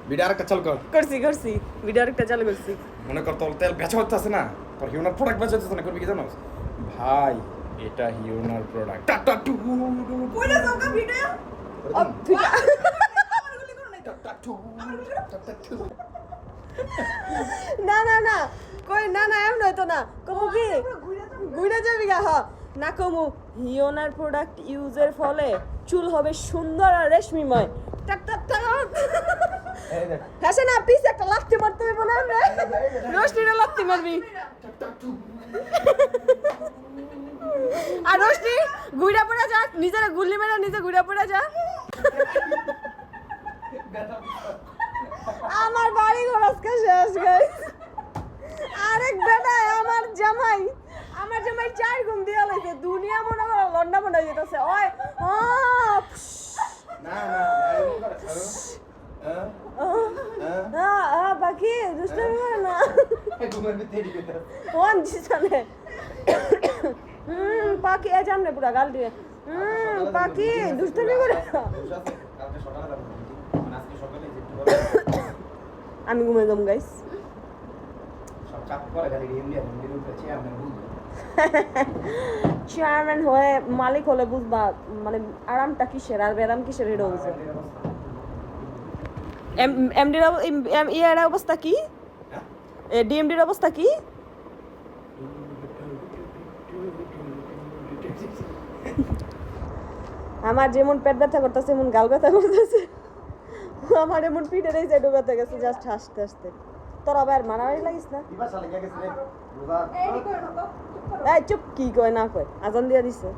Video আরেকটা চালু কর। করছি ভিডিও আরেকটা চালু করছি। মনে কর তোর তেল বেচা হচ্ছে আছে না, তোর হিউনার প্রোডাক্ট বেচা হচ্ছে না, করবি কি জানোস ভাই? এটা হিউনার প্রোডাক্ট। টাটা টু কইরা যাও কা ভিডিও না না না কই না না এমন হইতো না কমু কি ঘুরে যাবি গা হ্যাঁ না কমু হিওনার প্রোডাক্ট ইউজের ফলে চুল হবে সুন্দর আর রেশমিময় টাক টাক টাক হাসে না পিস একটা লাথি মারতে হবে না রে রোশনিরা লাথি মারবি আর রোশনি ঘুরে পড়ে যা নিজেরা গুল্লি মেরে নিজে ঘুরে পড়ে যা আমার বাড়ি ঘরসকা শেষ গাইস আরেক বেটা আমার জামাই চার ঘুম দিয়া লাইছে দুনিয়া মনে করে লন্ডা মনে হয়ে যেতেছে ওই না না এরকম করে বাকি দুষ্টামি করে না ঘুমের ভিতরে দিতে ওন জিসানে পাখি এ জানলে পুরা গাল দিয়ে পাখি দুষ্টামি করে না কালকে সকালে যাবো মানে আজকে সকালে যেতে আমি ঘুমে যাম গাইস সব চাপ করে খালি ইন্ডিয়া মন্দির উপরে চেয়ারম্যান বুঝবে চেয়ারম্যান হয়ে মালিক হলে বুঝবা মানে আরামটা কিসের আর বেরাম কিসের এটা বুঝবে এমডির ইয়ার অবস্থা কি ডিএমডির অবস্থা কি আমার যেমন পেট ব্যথা করতেছে এমন গাল ব্যথা করতেছে আমার এমন পিঠের এই সাইডও ব্যথা গেছে জাস্ট হাসতে হাসতে তোর আবার মারামারি লাগিস না এই চুপ কি কয় না কয় আজান দিয়া দিছে